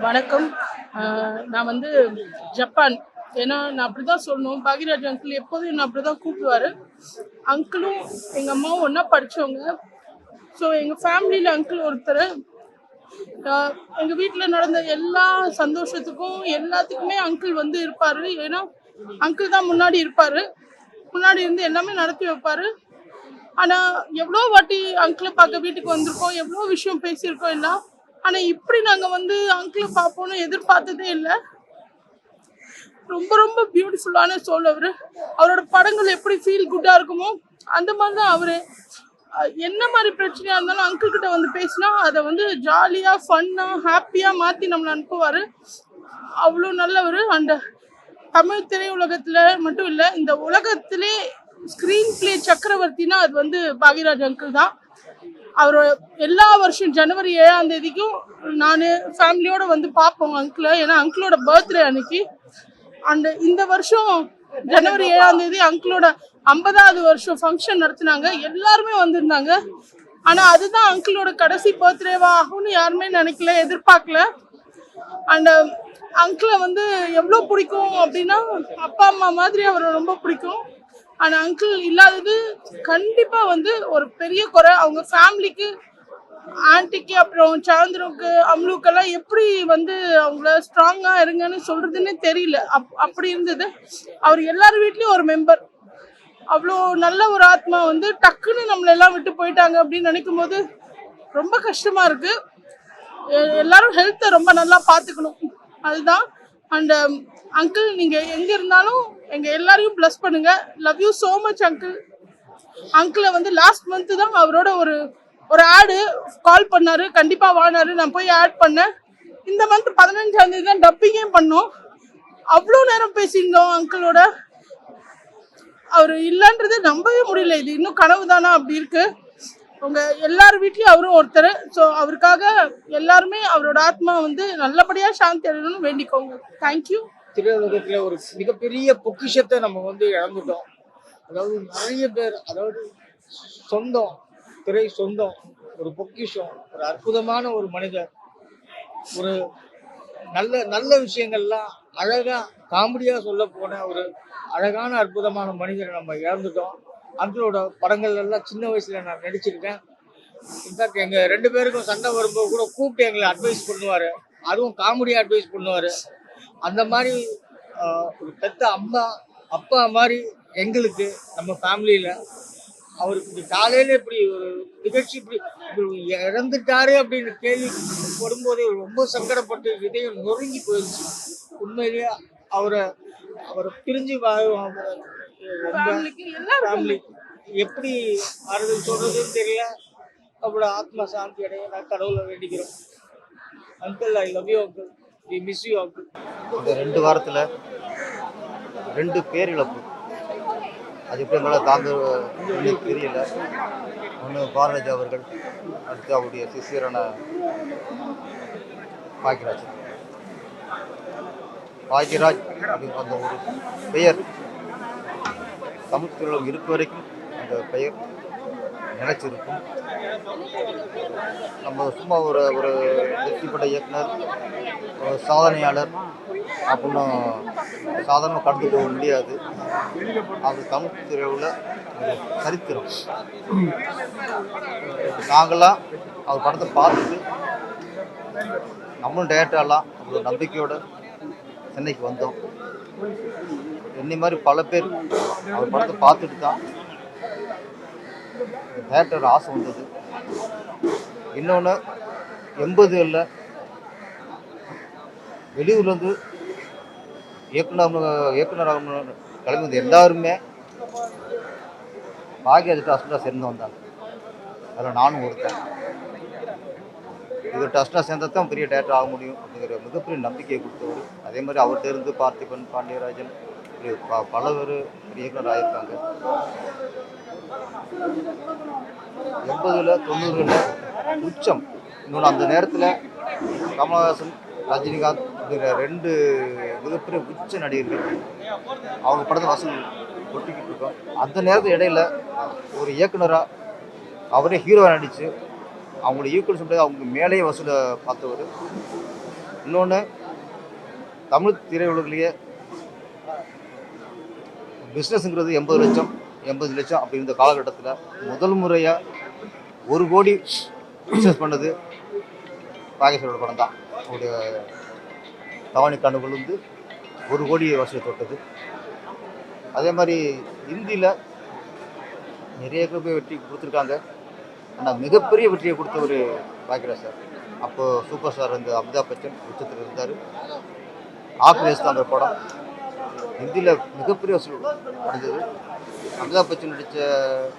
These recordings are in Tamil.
வணக்கம். நான் வந்து ஜப்பான். ஏன்னா நான் அப்படிதான் சொல்லணும். பாக்யராஜ் அங்கிள் எப்போதும் என்ன அப்படிதான் கூப்பிடுவாரு. அங்கிளும் எங்கள் அம்மாவும் ஒன்றா படித்தவங்க. ஸோ எங்கள் ஃபேமிலியில் அங்கிள் ஒருத்தர். எங்கள் வீட்டில் நடந்த எல்லா சந்தோஷத்துக்கும் எல்லாத்துக்குமே அங்கிள் வந்து இருப்பார். ஏன்னா அங்கிள் தான் முன்னாடி இருப்பார். முன்னாடி இருந்து எல்லாமே நடத்தி வைப்பார். ஆனால் எவ்வளோ வாட்டி அங்கிளை பார்க்க வீட்டுக்கு வந்திருக்கோம், எவ்வளோ விஷயம் பேசியிருக்கோம் எல்லாம். ஆனால் இப்படி நாங்கள் வந்து அங்கிளை பார்ப்போம்னு எதிர்பார்த்ததே இல்லை. ரொம்ப ரொம்ப பியூட்டிஃபுல்லான சோல் அவர். அவரோட படங்கள் எப்படி ஃபீல் குட்டாக இருக்குமோ அந்த மாதிரி தான் அவர். என்ன மாதிரி பிரச்சனையாக இருந்தாலும் அங்கிள் கிட்ட வந்து பேசினா அதை வந்து ஜாலியாக ஃபன்னாக ஹாப்பியாக மாற்றி நம்மளை அனுப்புவார். அவ்வளோ நல்லவர். அண்ட் தமிழ் திரையுலகத்தில் மட்டும் இல்லை, இந்த உலகத்திலே ஸ்க்ரீன் பிளே சக்கரவர்த்தினா அது வந்து பாக்யராஜ் அங்கிள் தான். அவரோட எல்லா வருஷம் ஜனவரி 7ஆம் தேதிக்கும் நான் ஃபேமிலியோடு வந்து பார்ப்போம் அங்கிளை. ஏன்னா அங்கிளோட பர்த்டே அன்னைக்கு. அண்டு இந்த வருஷம் ஜனவரி 7ஆம் தேதி அங்கிளோட 50வது வருஷம் ஃபங்க்ஷன் நடத்தினாங்க. எல்லாருமே வந்திருந்தாங்க. ஆனால் அதுதான் அங்கிளோட கடைசி பர்த்டேவா ஆகும்னு யாருமே நினைக்கல, எதிர்பார்க்கல. அண்டு அங்கிளை வந்து எவ்வளோ பிடிக்கும் அப்படின்னா அப்பா அம்மா மாதிரி அவரை ரொம்ப பிடிக்கும். ஆனால் அங்கிள் இல்லாதது கண்டிப்பாக வந்து ஒரு பெரிய குறை. அவங்க ஃபேமிலிக்கு, ஆன்ட்டிக்கு, அப்புறம் சாந்திரவுக்கு, அம்லுக்கெல்லாம் எப்படி வந்து அவங்கள ஸ்ட்ராங்காக இருங்கன்னு சொல்கிறதுன்னே தெரியல. அப்படி இருந்தது. அவர் எல்லார் வீட்லேயும் ஒரு மெம்பர். அவ்வளோ நல்ல ஒரு ஆத்மா வந்து டக்குன்னு நம்மளெல்லாம் விட்டு போயிட்டாங்க அப்படின்னு நினைக்கும் போது ரொம்ப கஷ்டமாக இருக்குது. எல்லாரும் ஹெல்த்தை ரொம்ப நல்லா பார்த்துக்கணும், அதுதான். அண்ட் அங்கிள் நீங்கள் எங்கே இருந்தாலும் எங்கள் எல்லாரையும் ப்ளஸ் பண்ணுங்கள். Love you so much uncle. அங்கிளை வந்து லாஸ்ட் மந்த்து தான் அவரோட ஒரு ஆடு கால் பண்ணார். கண்டிப்பாக வானாரு. நான் போய் ஆட் பண்ணேன். இந்த மந்த் 15ஆம் தேதி தான் டப்பிங்கே பண்ணோம். அவ்வளோ நேரம் பேசியிருந்தோம் அங்கிளோட. அவர் இல்லைன்றது நம்பவே முடியல. இது இன்னும் கனவு தானா அப்படி இருக்கு. உங்கள் எல்லார் வீட்லேயும் அவரும் ஒருத்தர். ஸோ அவருக்காக எல்லாருமே அவரோட ஆத்மா வந்து நல்லபடியாக சாந்தி அடையணும்னு வேண்டிக்கோங்க. தேங்க்யூ. திரையுலகத்தில் ஒரு மிகப்பெரிய பொக்கிஷத்தை நம்ம வந்து இழந்துட்டோம். அதாவது நிறைய பேர், அதாவது சொந்தம், திரை சொந்தம், ஒரு பொக்கிஷம், ஒரு அற்புதமான ஒரு மனிதர், ஒரு நல்ல நல்ல விஷயங்கள்லாம் அழகா காமெடியாக சொல்ல போன ஒரு அழகான அற்புதமான மனிதரை நம்ம இழந்துட்டோம். அங்கிளோட படங்கள் எல்லாம் சின்ன வயசுல நான் நடிச்சிருக்கேன். இன்ஃபேக்ட் எங்கள் 2 பேருக்கும் சண்டை வரும்போது கூட கூப்பிட்டு எங்களை அட்வைஸ் பண்ணுவார். அதுவும் காமெடியாக அட்வைஸ் பண்ணுவார். அந்த மாதிரி ஒரு பெத்த அப்பா மாதிரி எங்களுக்கு நம்ம ஃபேமிலியில் அவருக்கு காலையில் இப்படி ஒரு நிகழ்ச்சி இப்படி இறந்துட்டாரு அப்படின்னு கேள்வி வரும்போதே ரொம்ப சங்கடப்பட்டு இதயம் நொறுங்கி போயிடுச்சு. உண்மையிலேயே அவரை பிரிஞ்சு ஃபேமிலி எப்படி ஆறுதல் சொல்றதுன்னு தெரியல. அவரோட ஆத்மா சாந்தி அடைய நான் கடவுளை வேண்டிக்கிறோம். Uncle, I love you uncle. We miss you uncle. இந்த 2 வாரத்தில் 2 பேரிழப்பு. அது எப்படி என்னால் தாங்க தெரியல. ஒன்று பாரதிராஜா அவர்கள், அடுத்து அவருடைய சிஷியரான பாக்யராஜ். பாக்யராஜ் அப்படிங்கிற அந்த ஒரு பெயர் தமிழ் திரையுலகம் இருக்க வரைக்கும் அந்த பெயர் நிலைச்சிருக்கும். நம்ம சும்மா ஒரு வெற்றி பெற்ற இயக்குனர், ஒரு சாதனையாளர் அப்படின்னு சாதாரணமாக கடந்து போக முடியாது. அது தமிழ் திரையுலகில் ஒரு சரித்திரம். நாங்களாம் அவர் படத்தை பார்த்துட்டு நம்மளும் டேரக்டரெல்லாம் ஒரு நம்பிக்கையோடு சென்னைக்கு வந்தோம். என்னை மாதிரி பல பேர் அவர் படத்தை பார்த்துட்டு தான் டேரக்டர் ஆசை வந்தது. இன்னொன்று 80களில் வெளியூர்லேருந்து இயக்குனராக கிளம்பி வந்த எல்லாருமே பாக்யராஜ் ட்ரஸ்டாக சேர்ந்து வந்தாங்க. அதில் நானும் ஒருத்தன். இது ட்ரஸ்டாக சேர்ந்தது தான் பெரிய டேரக்டர் ஆக முடியும் அப்படிங்கிற மிகப்பெரிய நம்பிக்கையை கொடுத்தவர். அதே மாதிரி அவர்கிட்ட இருந்து பார்த்திபன், பாண்டியராஜன், பல பேர் இயக்குனர் ஆகியிருக்காங்க. 80களில் 90களில் உச்சம். இன்னொன்று அந்த நேரத்தில் கமலஹாசன், ரஜினிகாந்த் அப்படிங்கிற 2 மிகப்பெரிய உச்ச நடிகர்கள். அவங்க படத்தை வசூல் கொட்டிக்கிட்டு இருக்கோம். அந்த நேரத்தில் இடையில ஒரு இயக்குனராக அவரே ஹீரோவாக நடித்து அவங்களோட ஈக்குவல் சொல்லிட்டு அவங்க மேலேயே வசூலை பார்த்தவர். இன்னொன்று, தமிழ் திரையுலகிலேயே பிஸ்னஸ்ங்கிறது 80 லட்சம் 80 லட்சம் அப்படி இருந்த காலகட்டத்தில் முதல் முறையாக 1 கோடி பிஸ்னஸ் பண்ணது பாகேஸ்வரோட படம் தான். அவருடைய தவாணி கண்டுகள் வந்து 1 கோடி வருஷத்தை தொட்டது. அதே மாதிரி ஹிந்தியில் நிறைய பேர் வெற்றி கொடுத்துருக்காங்க. ஆனால் மிகப்பெரிய வெற்றியை கொடுத்தவர் பாக்யராஜ் சார். அப்போது சூப்பர் ஸ்டார் வந்து அமிதாப் பச்சன் உச்சத்தில் இருந்தார். ஆக்ரேஸ் தான் அந்த படம் ஹிந்தியில் மிகப்பெரிய வசூல் அடைஞ்சது. அமிதாப் பச்சன்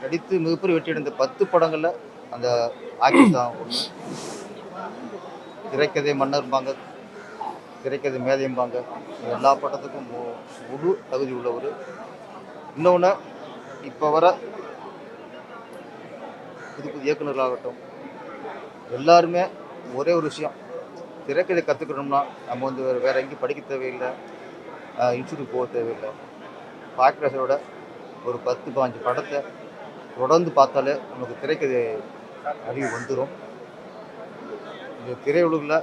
நடித்து மிகப்பெரிய வெற்றி அடைந்த 10 படங்களில் அந்த ஆக்ரேஸ் தான் ஒன்று. திரைக்கதை மன்னர்பாங்க, திரைக்கதை மேதையும்பாங்க, எல்லா படத்துக்கும் முழு தகுதி உள்ளவர். இன்னொன்று, இப்போ வர புது புது இயக்குநர்களாகட்டும் எல்லாருமே ஒரே ஒரு விஷயம், திரைக்கதை கற்றுக்கணும்னா நம்ம வந்து வேறு எங்கேயும் படிக்க தேவையில்லை, இன்ஸ்டியூட் போக தேவையில்லை. பாக்யராஜரோட ஒரு 10-15 படத்தை தொடர்ந்து பார்த்தாலே நமக்கு திரைக்கதை அறிவு வந்துடும். இந்த திரையுலகில்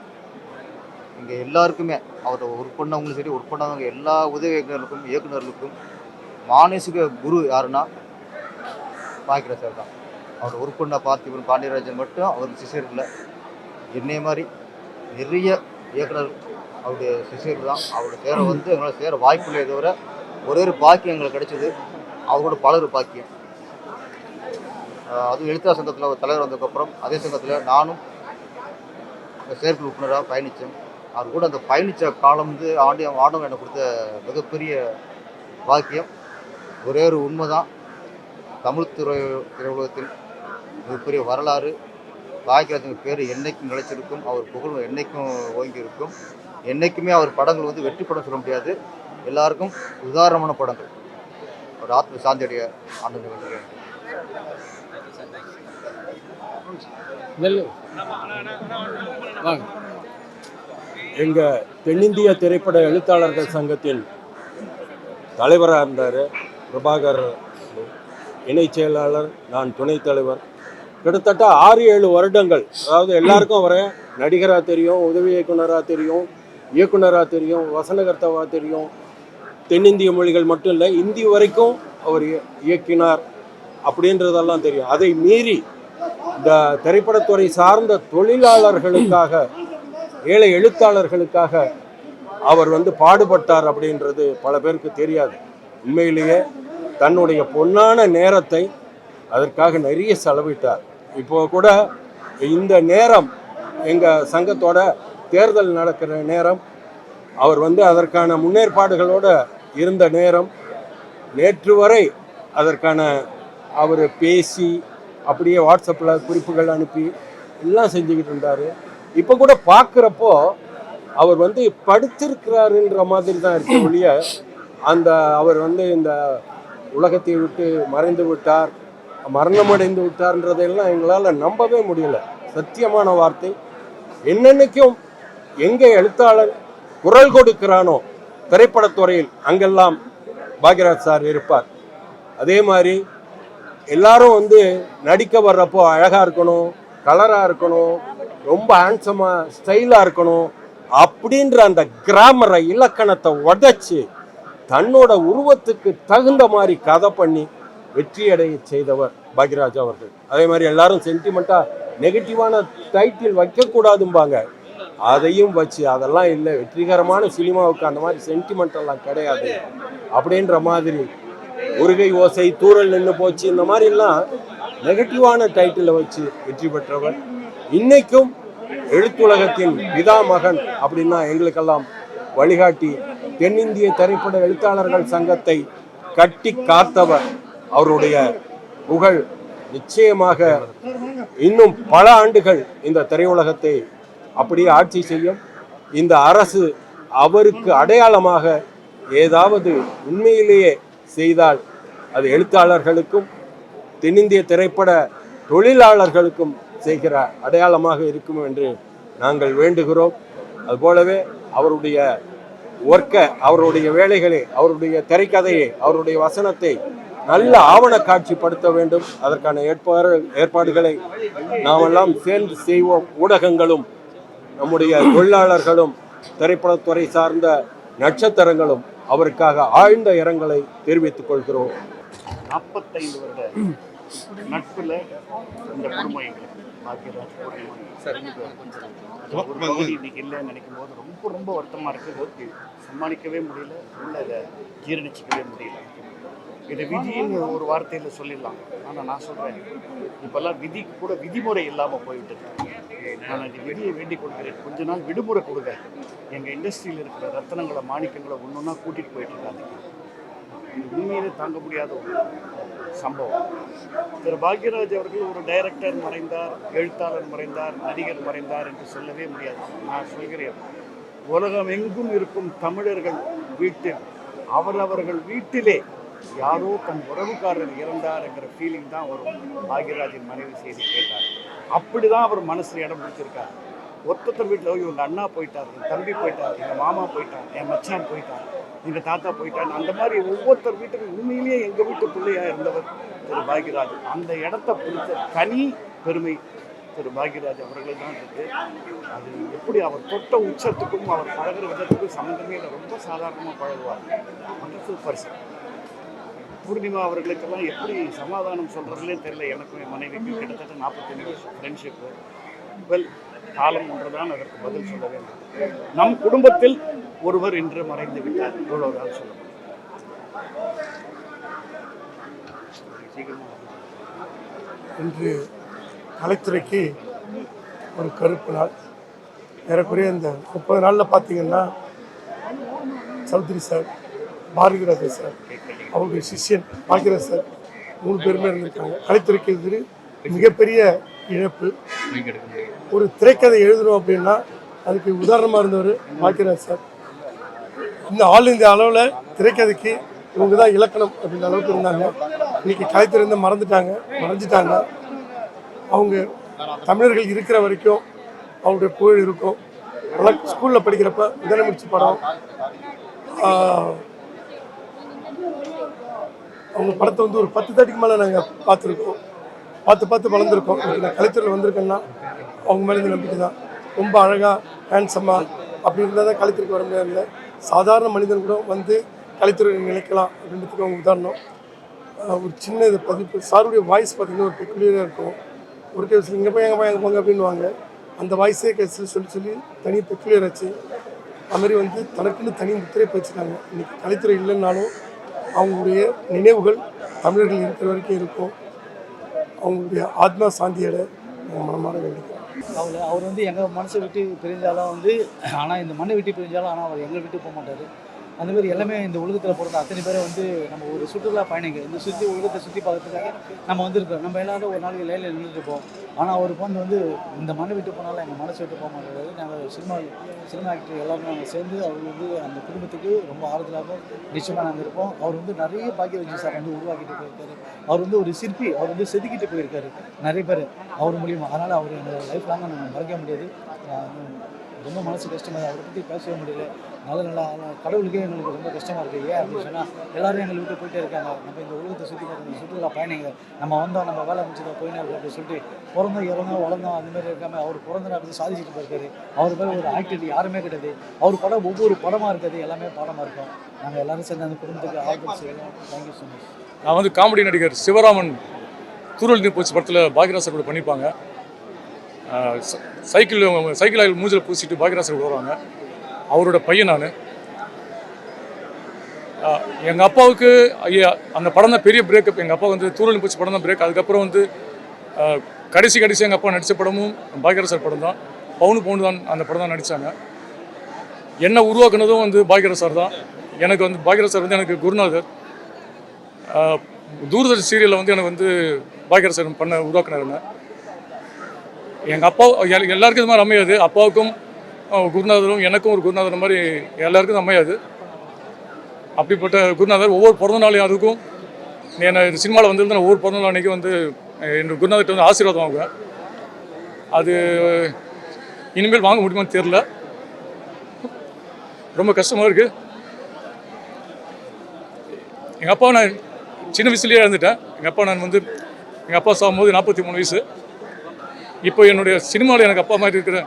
இங்கே எல்லாருக்குமே அவர் ஒர்க் பண்ணவங்களும் சரி, ஒர்க் பண்ணவங்க எல்லா உதவி இயக்குநர்களுக்கும் மானசீக குரு யாருன்னா பாக்யராஜ் சார் தான். அவர் ஒர்க் பண்ண பார்த்திபன் பாண்டியராஜன் மட்டும் அவருக்கு சிஷியர் இல்லை. என்னைய மாதிரி நிறைய இயக்குனர் அவருடைய சிஷியர் தான். அவரோட சேர வந்து எங்களால் சேர வாய்ப்பு இல்லை. தவிர ஒரே ஒரு பாக்கியம் எங்களுக்கு கிடைச்சது, அவரோட பலர் பாக்கியம். அதுவும் எழுத்தாளர் சங்கத்தில் ஒரு தலைவர் வந்ததுக்கப்புறம் அதே சங்கத்தில் நானும் செயற்குழு உறுப்பினராக பயணித்தேன். அவர் கூட அந்த பயணித்த காலம் வந்து ஆண்டவன் எனக்கு கொடுத்த மிகப்பெரிய பாக்கியம். ஒரே ஒரு உண்மை தான், தமிழ் திரையுலகத்தில் மிகப்பெரிய வரலாறு. பாக்யராஜன் பேர் என்றைக்கும் நிலைச்சிருக்கும், அவர் புகழ் என்றைக்கும் ஓங்கி இருக்கும். என்றைக்குமே அவர் படங்கள் வந்து வெற்றி படம் சொல்ல முடியாது, எல்லாருக்கும் உதாரணமான படங்கள். ஒரு ஆத்ம சாந்தியுடைய ஆண்டு வேண்டுகிறேன். எங்கள் தென்னிந்திய திரைப்பட எழுத்தாளர்கள் சங்கத்தின் தலைவராக இருந்தார் பிரபாகர், இணை செயலாளர், நான் துணைத் தலைவர். கிட்டத்தட்ட 6-7 வருடங்கள், அதாவது எல்லாருக்கும் அவரை நடிகராக தெரியும், உதவி இயக்குனராக தெரியும், இயக்குனராக தெரியும், வசனகர்த்தாவாக தெரியும். தென்னிந்திய மொழிகள் மட்டும் இல்லை, இந்தி வரைக்கும் அவர் இயக்கினார் அப்படின்றதெல்லாம் தெரியும். அதை மீறி இந்த திரைப்படத்துறை சார்ந்த தொழிலாளர்களுக்காக, ஏழை எழுத்தாளர்களுக்காக அவர் வந்து பாடுபட்டார் அப்படின்றது பல பேருக்கு தெரியாது. உண்மையிலேயே தன்னுடைய பொன்னான நேரத்தை அதற்காக நிறைய செலவிட்டார். இப்போ கூட இந்த நேரம் எங்கள் சங்கத்தோட தேர்தல் நடக்கிற நேரம், அவர் வந்து அதற்கான முன்னேற்பாடுகளோடு இருந்த நேரம். நேற்று வரை அதற்கான அவர் பேசி அப்படியே வாட்ஸ்அப்பில் குறிப்புகள் அனுப்பி எல்லாம் செஞ்சுக்கிட்டு இருந்தார். இப்போ கூட பார்க்குறப்போ அவர் வந்து படுத்திருக்கிறாருன்ற மாதிரி தான் இருக்க ஒழிய, அந்த அவர் வந்து இந்த உலகத்தை விட்டு மறைந்து விட்டார், மரணமடைந்து விட்டார்ன்றதையெல்லாம் எங்களால் நம்பவே முடியல. சத்தியமான வார்த்தை. என்னென்னைக்கும் எங்கே எழுத்தாளர் குரல் கொடுக்கிறானோ திரைப்படத்துறையில் அங்கெல்லாம் பாக்யராஜ் சார் இருப்பார். அதே மாதிரி எல்லாரும் வந்து நடிக்க வர்றப்போ அழகாக இருக்கணும், கலராக இருக்கணும், ரொம்ப ஹேண்ட்ஸமாக ஸ்டைலாக இருக்கணும் அப்படின்ற அந்த கிராமரை இலக்கணத்தை உடைச்சி தன்னோட உருவத்துக்கு தகுந்த மாதிரி கதை பண்ணி வெற்றியடைய செய்தவர் பாக்யராஜ் அவர்கள். அதே மாதிரி எல்லாரும் சென்டிமெண்ட்டாக நெகட்டிவான டைட்டில் வைக்கக்கூடாதும்பாங்க, அதையும் வச்சு அதெல்லாம் இல்லை, வெற்றிகரமான சினிமாவுக்கு அந்த மாதிரி சென்டிமெண்டெல்லாம் கிடையாது அப்படின்ற மாதிரி உருகை ஓசை, தூரல் நின்று போச்சு, இந்த மாதிரிலாம் நெகட்டிவான டைட்டிலை வச்சு வெற்றி பெற்றவர். இன்னைக்கும் எழுத்துலகத்தின் பிதா மகன் அப்படின்னா எங்களுக்கெல்லாம் வழிகாட்டி தென்னிந்திய திரைப்பட எழுத்தாளர்கள் சங்கத்தை கட்டி காத்தவர். அவருடைய புகழ் நிச்சயமாக இன்னும் பல ஆண்டுகள் இந்த திரையுலகத்தை அப்படியே ஆட்சி செய்யும். இந்த அரசு அவருக்கு அடையாளமாக ஏதாவது உண்மையிலேயே செய்தால் அது எழுத்தாளர்களுக்கும் தென்னிந்திய திரைப்பட தொழிலாளர்களுக்கும் செய்கிற அடையாளமாக இருக்கும் என்று நாங்கள் வேண்டுகிறோம். அதுபோலவே அவருடைய ஒர்க்கை, அவருடைய வேலைகளை, அவருடைய திரைக்கதையை, அவருடைய வசனத்தை நல்ல ஆவண காட்சிப்படுத்த வேண்டும். அதற்கான ஏற்பாடுகளை நாமெல்லாம் சேர்ந்து செய்வோம். ஊடகங்களும் நம்முடைய தொழிலாளர்களும் திரைப்படத்துறை சார்ந்த நட்சத்திரங்களும் அவருக்காக ஆழ்ந்த இரங்கலை தெரிவித்துக் கொள்கிறோம். 45 வருட நட்புல இந்த குடும்பம் எங்களுக்கு பாக்கியராஜ் இன்னைக்கு இல்லைன்னு நினைக்கும் போது ரொம்ப ரொம்ப வருத்தமாக இருக்குது. சமாளிக்கவே முடியல, உள்ள இதை ஜீரணிச்சிக்கவே முடியல. இதை விதின்னு ஒரு வார்த்தையில் சொல்லிடலாம். ஆனால் நான் சொல்கிறேன், இப்போல்லாம் விதிக்கு கூட விதிமுறை இல்லாமல் போய்விட்டது. நான் இந்த விதியை வேண்டிக் கொள்கிறேன், கொஞ்ச நாள் விடுமுறை கொடுங்க. எங்கள் இண்டஸ்ட்ரியில் இருக்கிற ரத்தனங்களை மாணிக்கங்களை ஒன்று ஒன்றா கூட்டிகிட்டு போயிட்டு இருக்காங்க. உண்மையிலே தாங்க முடியாத ஒரு சம்பவம். திரு பாக்யராஜ் அவர்கள் ஒரு டைரக்டர் மறைந்தார், எழுத்தாளர் மறைந்தார், நடிகர் மறைந்தார் என்று சொல்லவே முடியாது. நான் சொல்கிறேன், உலகம் எங்கும் இருக்கும் தமிழர்கள் வீட்டில் அவரவர்கள் வீட்டிலே யாரோ தன் உறவுக்காரர் இறந்தார் என்கிற ஃபீலிங் தான் வரும். பாக்யராஜின் மனைவி செய்தி கேட்டார், அப்படி தான் அவர் மனசில் இடம் பிடிச்சிருக்கார். ஒருத்தர் வீட்டில் இவங்க அண்ணா போயிட்டார், என் தம்பி போயிட்டார், எங்கள் மாமா போயிட்டார், என் மச்சான் போயிட்டார், எங்கள் தாத்தா போயிட்டார். அந்த மாதிரி ஒவ்வொருத்தர் வீட்டுக்கு உண்மையிலேயே எங்கள் வீட்டு பிள்ளையாக இருந்தவர் திரு பாக்யராஜ். அந்த இடத்த பிடித்த தனி பெருமை திரு பாக்யராஜ் அவர்கள் தான் இருக்குது. அது எப்படி அவர் தொட்ட உச்சத்துக்கும் அவர் பழகிற விதத்துக்கும் சம்மந்தமே இல்லை. ரொம்ப சாதாரணமாக பழகுவார். Wonderful person. பூர்ணிமா அவர்களுக்கெல்லாம் எப்படி சமாதானம் சொல்கிறதுலே தெரியல. எனக்கும் என் மனைவிக்கு கிட்டத்தட்ட 45 வருஷம் ஃப்ரெண்ட்ஷிப்பு. வெல், காலம் ஒன்றுதான் அதற்கு பதில் சொல்ல வேண்டும். நம் குடும்பத்தில் ஒருவர் இன்று மறைந்து விட்டார், இவ்வளவுதான் சொல்ல முடியும். இன்று கலைத்துறைக்கு ஒரு கருப்பு நாள். ஏறக்குறைய இந்த 30 நாளில் பார்த்தீங்கன்னா சௌத்ரி சார், பாரதிராஜன் சார், அவருடைய சிஷ்யன் பாக்யராஜ் சார் 3 பேருமே இருந்திருக்காங்க. கலைத்துறைக்கு இது மிகப்பெரிய இழப்பு. ஒரு திரைக்கதை எழுதணும் அப்படின்னா அதுக்கு உதாரணமாக இருந்தவர் பாக்யராஜ் சார். இந்த ஆல் இந்தியா அளவில் திரைக்கதைக்கு இவங்க தான் இலக்கணம் அப்படின்ற அளவுக்கு இருந்தாங்க. இன்னைக்கு கலைத்துறை மறைஞ்சிட்டாங்க. அவங்க தமிழர்கள் இருக்கிற வரைக்கும் அவருடைய புகழ் இருக்கும். அதெல்லாம் ஸ்கூலில் படிக்கிறப்ப முதலமைச்சர் படம், அவங்க படத்தை வந்து ஒரு 10 தாட்டிக்கு மேலே நாங்கள் பார்த்துருக்கோம், பார்த்து வளர்ந்துருக்கோம். நான் கலைத்துறையில் வந்திருக்கேன்னா அவங்க மேலே நம்பிக்கை தான். ரொம்ப அழகாக ஹேண்ட்ஸமாக அப்படி இருந்தால் தான் கலைத்துறைக்கு வர முடியாது. சாதாரண மனிதன் கூட வந்து கலைத்துறையில் நிலைக்கலாம் அப்படின்றதுக்கு அவங்க உதாரணம். ஒரு சின்ன இது பதிப்பு. சாருடைய வாய்ஸ் பார்த்திங்கன்னா ஒரு பெக்குலியராக இருக்கும். ஒரு கேஸ் இங்கே போய் எங்கே போங்க அப்படின்வாங்க. அந்த வாய்ஸே கேஸில் சொல்லி தனி பெக்குலியர் ஆச்சு. அதுமாதிரி வந்து தனக்குன்னு தனி முத்திரை போயிடுச்சுட்டாங்க. இன்றைக்கி கலைத்துறை இல்லைன்னாலும் அவங்களுடைய நினைவுகள் தமிழர்கள் இருக்கிற வரைக்கும் இருக்கும். அவங்களுடைய ஆத்மா சாந்தியோட மனமான வேண்டிக்கிறோம். அவர் வந்து எங்கள் மனசை விட்டு பிரிஞ்சாலும் வந்து, ஆனால் இந்த மண்ணை விட்டு பிரிஞ்சாலும் ஆனால் அவர் எங்களை விட்டு போக மாட்டார். அந்த மாதிரி எல்லாமே இந்த உலகத்தில் பிறந்த அத்தனை பேரை வந்து நம்ம ஒரு சுற்றுலா பயணிகள் இந்த உலகத்தை சுற்றி பார்க்கறதுக்காக நம்ம வந்திருக்கோம். நம்ம எல்லாரும் ஒரு நாளைக்கு லைனில் நின்றுருப்போம். ஆனால் அவருக்கு வந்து இந்த மண்ணை விட்டு போனாலும் எங்கள் மனசை விட்டு போக மாட்டாரு. நாங்கள் சினிமா ஆக்டர் எல்லாருமே நாங்கள் சேர்ந்து அவர் வந்து அந்த குடும்பத்துக்கு ரொம்ப ஆறுதலாக நிச்சயமாக நாங்கள் இருப்போம். அவர் வந்து நிறைய பாக்யராஜ் சார் வந்து உருவாக்கிட்டு போயிருக்காரு. அவர் வந்து ஒரு சிற்பி, அவர் வந்து செதுக்கிட்டு போயிருக்காரு நிறைய பேர் அவர் மூலியமாக. அதனால் அவர் எங்கள் லைஃப் லாங்க நாங்கள் மறக்க முடியாது. ரொம்ப மனசு கஷ்டமாக, அவரை பற்றி பேசவே முடியல. நல்ல கடவுளுக்கே எங்களுக்கு ரொம்ப கஷ்டமாக இருக்குது. ஏன் அப்படின்னு சொன்னால் எல்லாரும் எங்களை விட்டு போயிட்டே இருக்காங்க. நம்ம இந்த உலகத்தை சுற்றி பார்க்குற சுற்றுலா பயணிங்க, நம்ம வந்தோம், நம்ம வேலை அமைச்சதாக போயினே இருக்கோம் அப்படின்னு சொல்லிட்டு பிறந்தோம் இறந்தோம் வளர்ந்தோம் அந்த மாதிரி இருக்காமல் அவர் பிறந்த நேரத்தில் சாதிச்சுட்டு போயிருக்காரு. அவர் பேர் ஒரு ஆக்டிவிட்டி யாருமே கிடையாது. அவர் படம் ஒவ்வொரு படமாக இருக்கிறது எல்லாமே பாடமாக இருக்கும். நாங்கள் எல்லோரும் சேர்ந்து அந்த குடும்பத்துக்கு ஆதரவு செய்வோம். Thank you so much. நான் வந்து காமெடி நடிகர் சிவராமன் தூரல் நீர் போச்சு படத்தில் பாக்யராஜ் கூட பண்ணியிருப்பாங்க. சைக்கிள் ஆயில் மூஞ்சில் பூசிட்டு பாக்யராஜ் வருவாங்க. அவரோட பையன் நான். எங்கள் அப்பாவுக்கு அந்த படம் தான் பெரிய பிரேக்கப். எங்கள் அப்பா வந்து தூரல் பூச்சி படம் தான் பிரேக். அதுக்கப்புறம் வந்து கடைசி எங்கள் அப்பா நடித்த படமும் பாக்யராஜ் சார் படம் தான். பவுனு தான் அந்த படம் தான் நடித்தாங்க. என்னை உருவாக்குனதும் வந்து பாக்யராஜ் சார் தான். எனக்கு வந்து பாக்யராஜ் சார் வந்து எனக்கு குருநாதர். தூர்தர்ஷன் சீரியலில் வந்து எனக்கு வந்து பாக்யராஜ் சார் பண்ண உருவாக்குனாருங்க. எங்கள் அப்பா எல்லாருக்கும் இது மாதிரி அமையாது. அப்பாவுக்கும் குருநாதரும் எனக்கும் ஒரு குருநாதர் மாதிரி எல்லாருக்கும் அமையாது. அப்படிப்பட்ட குருநாதர் ஒவ்வொரு பிறந்த நாளையும் அதுக்கும் என்னை சினிமாவில் வந்திருந்தேன். ஒவ்வொரு பிறந்த நாள் அன்றைக்கி வந்து என்னோடய குருநாதர்கிட்ட வந்து ஆசீர்வாதம் வாங்குவேன். அது இனிமேல் வாங்க முடியுமான்னு தெரில. ரொம்ப கஷ்டமாக இருக்குது. எங்கள் அப்பா நான் சின்ன வயசுலேயே இழந்துட்டேன். எங்கள் அப்பா சாகும்போது 43 வயசு. இப்போ என்னுடைய சினிமாவில் எனக்கு அப்பா மாதிரி இருக்கிற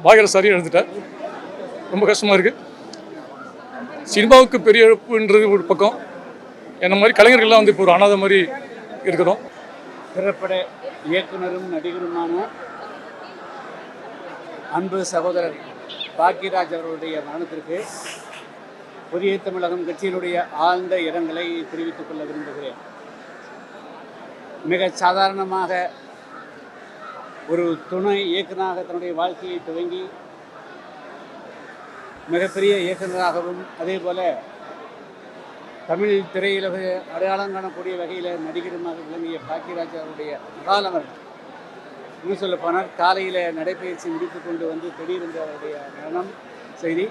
பாக்யராஜ் சாரையும் எழுந்துட்டேன். ரொம்ப கஷ்டமாக இருக்குது. சினிமாவுக்கு பெரிய இழப்புன்றது ஒரு பக்கம், என்ன மாதிரி கலைஞர்கள்லாம் வந்து இப்போ ஒரு அனாதை மாதிரி இருக்கிறோம். திரைப்பட இயக்குனரும் நடிகருமான அன்பு சகோதரர் பாக்யராஜ் அவர்களுடைய மரணத்திற்கு புதிய தமிழகம் கட்சியினுடைய ஆழ்ந்த இரங்கலை தெரிவித்துக் கொள்ள விரும்புகிறேன். மிக சாதாரணமாக ஒரு துணை இயக்குனராக தன்னுடைய வாழ்க்கையை துவங்கி மிகப்பெரிய இயக்குனராகவும் அதே போல தமிழ் திரையுலக அடையாளம் காணக்கூடிய வகையில் நடிகருமாக விளங்கிய பாக்யராஜ் அவருடைய காலமரணம். இன்னும் சொல்ல போனால் காலையில் நடைபயிற்சி முடித்து கொண்டு வந்து திடீரென்ற அவருடைய மரணம் செய்தி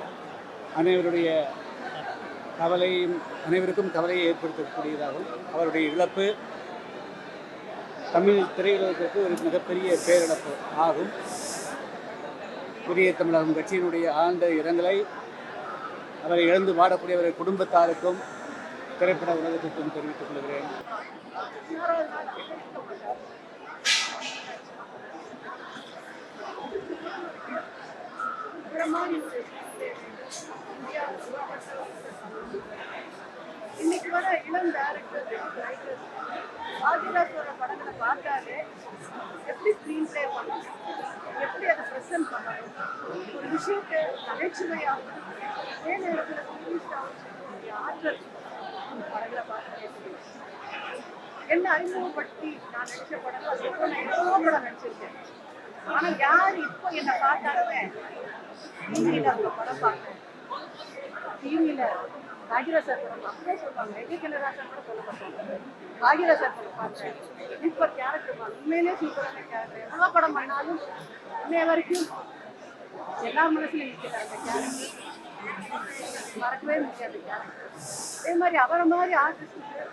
அனைவருக்கும் கவலையை ஏற்படுத்தக்கூடியதாகும். அவருடைய இழப்பு தமிழ் திரையுலகத்திற்கு ஒரு மிகப்பெரிய பேரிழப்பு ஆகும். புதிய தமிழகம் கட்சியினுடைய ஆழ்ந்த இரங்கலை அவரை இழந்து வாடக்கூடியவர்கள் குடும்பத்தாருக்கும் திரைப்பட உலகத்திற்கும் தெரிவித்துக் கொள்கிறேன். இன்னைக்கு வர இளம் டைரக்டர் பாக்யராஜோட படங்களை பார்த்தாலே எப்படி ஸ்க்ரீன் பிளே பண்ணணும், எப்படி அதை ப்ரெசென்ட் பண்ணணும், ஒரு விஷயத்தை நகைச்சுவையாகவும் அதே நேரத்தில் சீரியஸாகவும் ஆற்றல் படங்களை பார்த்து என்ன அறிமுகப்படுத்தி நான் நடிச்ச படங்கள் அதுக்கப்புறம் நான் எவ்வளோ படம் நடிச்சிருக்கேன். ஆனால் யார் இப்போ என்னை பார்த்தாலுமே டிவியில் அவங்க படம் பார்க்கணும், டிவியில் பாக்யராஜ் சார் படம் அப்படியே சொல்லுவாங்க. எங்கே கண்ணதாசன் கூட சொல்லப்பட்டாங்க பாக்யராஜ் சார் படம் பார்த்தேன், சூப்பர் கேரக்டர், உண்மையிலே சூப்பரான கேரக்டர். எவ்வளோ படம் பண்ணாலும் இன்னைய வரைக்கும் எல்லா மனசுலையும் இருக்கிற அந்த கேரக்டர் மறக்கவே முடியாது கேரக்டர். அதே மாதிரி அவரை மாதிரி ஆர்டிஸ்டுக்கு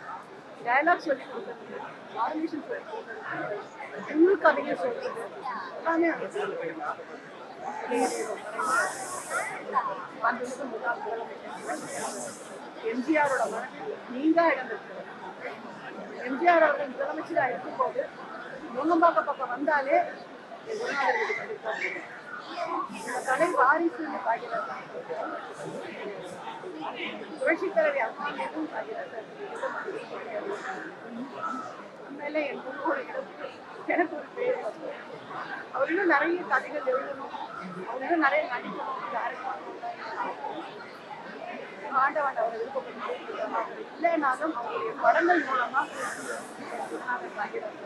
டைலாக் சொல்லி கொடுக்குறது, மாடுலேஷன் சொல்லி கொடுக்குறது, உள் கதையை சொல்றது எல்லாமே எம்ஜிஆரோட மனதில் நீங்கா இடம்பெற்றது. எம்ஜிஆர் அவர்கள் முதலமைச்சராக இருக்கும்போது நுங்கம்பாக்கம் பக்கம் வந்தாலே என் குருநாதர் வீடு கண்டிப்பாக இந்த கலை வாரிசு பாக்யராஜ், புரட்சி தலைவி அம்மா மீதும் பாக்யராஜ். உண்மையில என் குருவோட இடத்துக்கு எனக்கு ஒரு பேர். அவர் இன்னும் நிறைய கதைகள் எழுதணும், அவர் இன்னும் நிறைய நடிக்கணும், ஆண்டவன் அவரை விருப்பப்பட்டு இல்லைனாலும் அவருடைய படங்கள் மூலமா பாக்யராஜ்